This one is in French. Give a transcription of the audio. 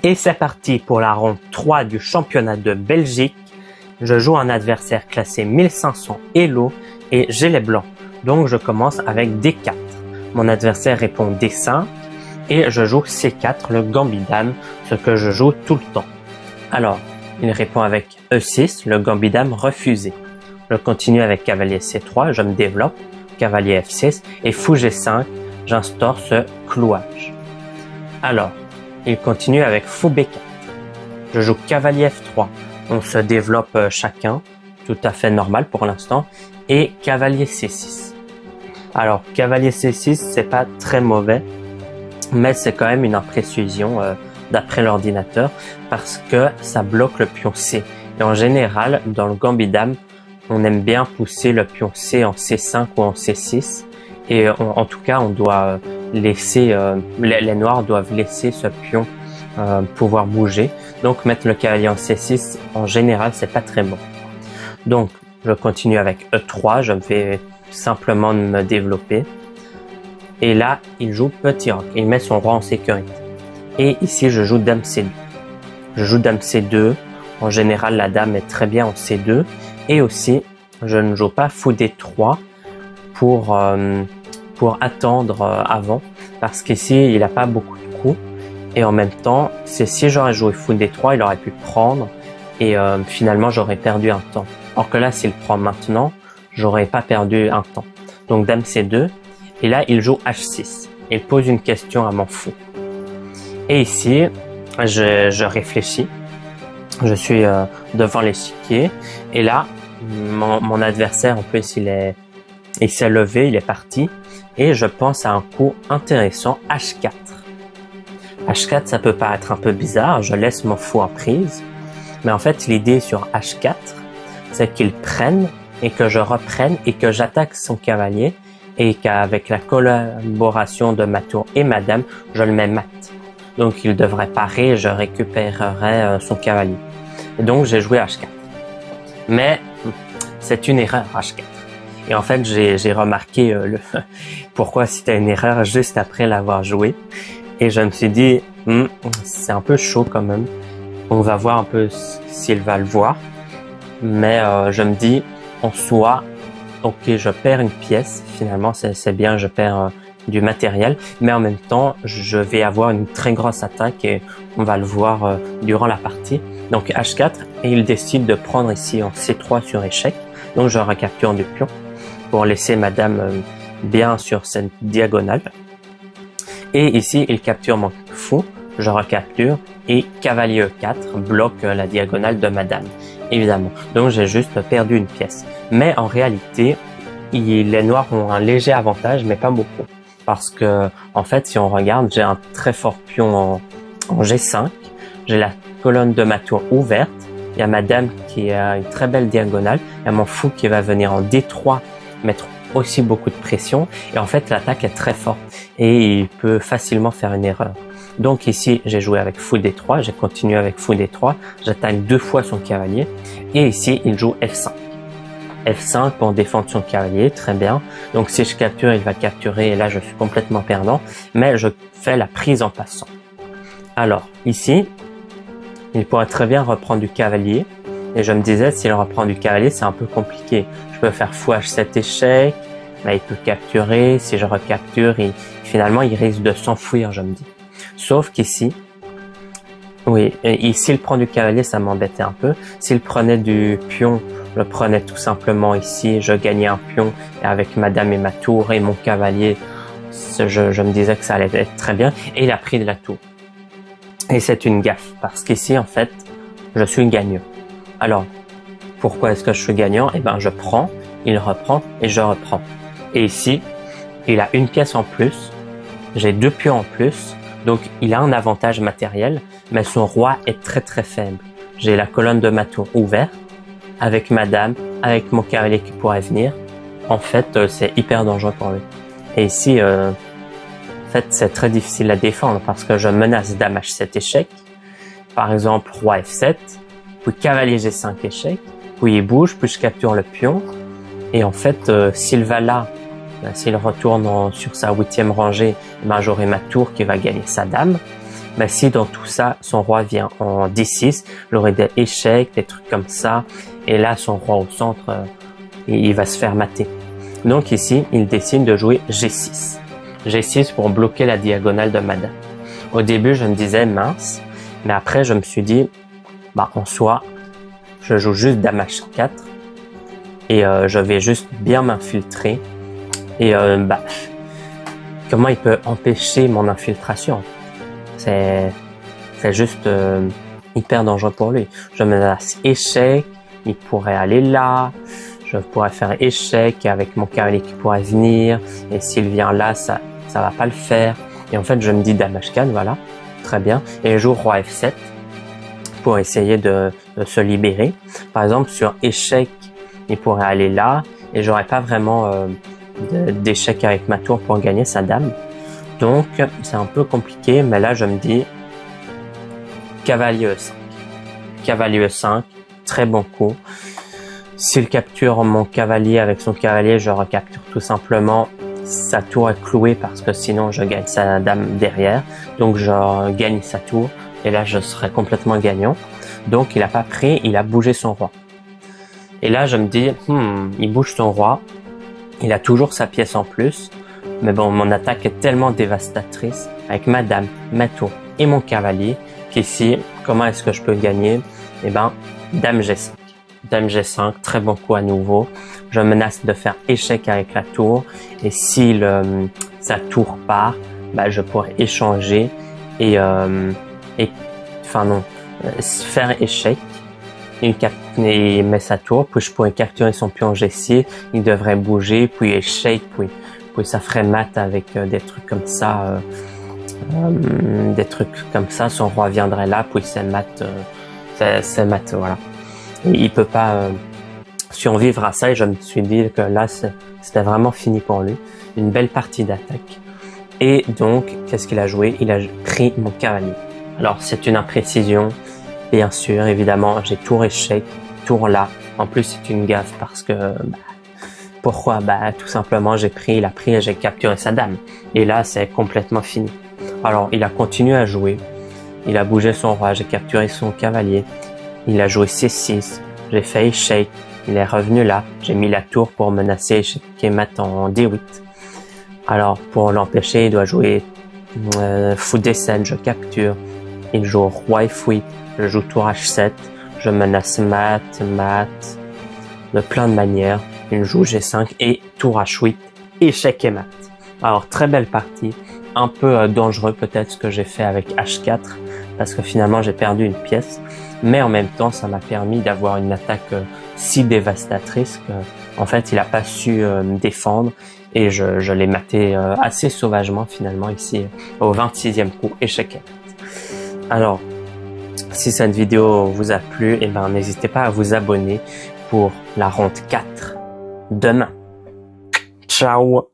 Et c'est parti pour la ronde 3 du championnat de Belgique. Je joue un adversaire classé 1500 Elo et j'ai les blancs. Donc je commence avec D4. Mon adversaire répond D5 et je joue C4, le gambit dame, ce que je joue tout le temps. Alors, il répond avec E6, le gambit dame refusé. Je continue avec cavalier C3, je me développe, cavalier F6 et fou G5, j'instaure ce clouage. Alors, il continue avec fou B4. Je joue cavalier F3. On se développe chacun, tout à fait normal pour l'instant, et cavalier C6. Alors, cavalier C6, c'est pas très mauvais, mais c'est quand même une imprécision d'après l'ordinateur parce que ça bloque le pion C. Et en général, dans le gambit dame, on aime bien pousser le pion C en C5 ou en C6. Et en tout cas, on doit laisser, les noirs doivent laisser ce pion pouvoir bouger. Donc, mettre le cavalier en C6, en général, c'est pas très bon. Donc, je continue avec E3, je vais simplement me développer. Et là, il joue petit roc, il met son roi en sécurité. Et ici, je joue dame C2. Je joue dame C2. En général, la dame est très bien en C2. Et aussi, je ne joue pas fou D3 pour attendre avant, parce qu'ici, il n'a pas beaucoup de coups. Et en même temps, si j'aurais joué fou D3, il aurait pu prendre et finalement, j'aurais perdu un temps. Or que là, s'il prend maintenant, j'aurais pas perdu un temps. Donc, dame C2. Et là, il joue H6. Il pose une question à mon fou. Et ici, je réfléchis. Je suis devant l'échiquier. Et là, mon adversaire, en plus, il s'est levé, il est parti. Et je pense à un coup intéressant, H4. H4, ça peut paraître un peu bizarre. Je laisse mon fou en prise. Mais en fait, l'idée sur H4, c'est qu'il prenne et que je reprenne et que j'attaque son cavalier. Et qu'avec la collaboration de ma tour et ma dame, je le mets mat. Donc il devrait parer et je récupérerai son cavalier. Et donc j'ai joué H4. Mais c'est une erreur H4. Et en fait j'ai remarqué pourquoi c'était une erreur juste après l'avoir joué. Et je me suis dit, c'est un peu chaud quand même. On va voir un peu s'il va le voir. Mais je me dis, en soi, ok, je perds une pièce, finalement c'est bien, je perds du matériel, mais en même temps, je vais avoir une très grosse attaque et on va le voir durant la partie. Donc H4, et il décide de prendre ici en C3 sur échec, donc je recapture du pion pour laisser ma dame bien sur cette diagonale. Et ici, il capture mon fou, je recapture, et cavalier E4 bloque la diagonale de ma dame, évidemment. Donc j'ai juste perdu une pièce. Mais en réalité, les noirs ont un léger avantage, mais pas beaucoup. Parce que, en fait, si on regarde, j'ai un très fort pion en G5. J'ai la colonne de ma tour ouverte. Il y a ma dame qui a une très belle diagonale. Il y a mon fou qui va venir en D3, mettre aussi beaucoup de pression. Et en fait, l'attaque est très forte. Et il peut facilement faire une erreur. Donc ici, j'ai joué avec fou D3. J'ai continué avec fou D3. J'attaque 2 fois son cavalier. Et ici, il joue F5. F5 pour défendre son cavalier, très bien. Donc si je capture, il va capturer et là je suis complètement perdant. Mais je fais la prise en passant. Alors ici, il pourrait très bien reprendre du cavalier. Et je me disais, s'il reprend du cavalier, c'est un peu compliqué. Je peux faire fou H7 échec. Là, il peut capturer. Si je recapture, finalement, il risque de s'enfuir, je me dis. Sauf qu'ici, oui, et s'il prend du cavalier, ça m'embêtait un peu. S'il prenait du pion, je le prenais tout simplement ici, je gagnais un pion et avec ma dame et ma tour et mon cavalier, je me disais que ça allait être très bien. Et il a pris de la tour. Et c'est une gaffe parce qu'ici, en fait, je suis gagnant. Alors, pourquoi est-ce que je suis gagnant? Eh ben, je prends, il reprend et je reprends. Et ici, il a une pièce en plus, j'ai 2 pions en plus, donc il a un avantage matériel, mais son roi est très très faible. J'ai la colonne de ma tour ouverte, avec ma dame, avec mon cavalier qui pourrait venir. En fait, c'est hyper dangereux pour lui. Et ici, en fait, c'est très difficile à défendre parce que je menace dame H7 échec, par exemple roi F7, puis cavalier G5 échec, puis il bouge, puis je capture le pion. Et en fait, s'il va là, s'il retourne sur sa 8e rangée, ben j'aurai ma tour qui va gagner sa dame. Ben, si dans tout ça, son roi vient en D6, j'aurai des échecs, des trucs comme ça, et là, son roi au centre, il va se faire mater. Donc ici, il décide de jouer G6. G6 pour bloquer la diagonale de ma dame. Au début, je me disais mince, mais après, je me suis dit, bah, en soi, je joue juste Dame H4 et je vais juste bien m'infiltrer. Et bah, comment il peut empêcher mon infiltration? C'est juste hyper dangereux pour lui. Je menace échec, il pourrait aller là, je pourrais faire échec avec mon cavalier qui pourrait venir, et s'il vient là, ça va pas le faire. Et en fait, je me dis Dame H4, voilà, très bien. Et je joue Roi F7 pour essayer de se libérer. Par exemple, sur échec, il pourrait aller là, et j'aurais pas vraiment d'échec avec ma tour pour gagner sa dame. Donc, c'est un peu compliqué, mais là, je me dis Cavalier E5. Cavalier E5, très bon coup. S'il capture mon cavalier avec son cavalier, je recapture tout simplement. Sa tour est clouée parce que sinon je gagne sa dame derrière. Donc je gagne sa tour et là je serai complètement gagnant. Donc il a pas pris, il a bougé son roi. Et là je me dis, il bouge son roi. Il a toujours sa pièce en plus. Mais bon, mon attaque est tellement dévastatrice avec ma dame, ma tour et mon cavalier qu'ici, comment est-ce que je peux gagner? Eh ben, Dame G5. Dame G5, très bon coup à nouveau. Je menace de faire échec avec la tour. Et si sa tour part, bah, je pourrais échanger faire échec. Il met sa tour, puis je pourrais capturer son pion G6. Il devrait bouger, puis échec, puis ça ferait mat avec des trucs comme ça. Son roi viendrait là, puis c'est mat, voilà. Il peut pas survivre à ça et je me suis dit que là c'était vraiment fini pour lui. Une belle partie d'attaque. Et donc, qu'est-ce qu'il a joué? Il a pris mon cavalier. Alors c'est une imprécision, bien sûr, évidemment, j'ai tour échec, tour là. En plus c'est une gaffe parce que pourquoi? Bah tout simplement il a pris et j'ai capturé sa dame. Et là c'est complètement fini. Alors il a continué à jouer. Il a bougé son roi, j'ai capturé son cavalier. Il a joué C6, j'ai fait échec, il est revenu là, j'ai mis la tour pour menacer échec et mat en D8. Alors pour l'empêcher, il doit jouer fou D7, je capture. Il joue Roi F8, je joue tour H7, je menace mat, de plein de manières. Il joue G5 et tour H8, échec et mat. Alors très belle partie, un peu dangereux peut-être ce que j'ai fait avec H4, parce que finalement j'ai perdu une pièce. Mais en même temps, ça m'a permis d'avoir une attaque si dévastatrice que, en fait, il a pas su défendre et je l'ai maté assez sauvagement finalement ici au 26e coup, échec. Alors, si cette vidéo vous a plu, eh ben n'hésitez pas à vous abonner pour la ronde 4 demain. Ciao!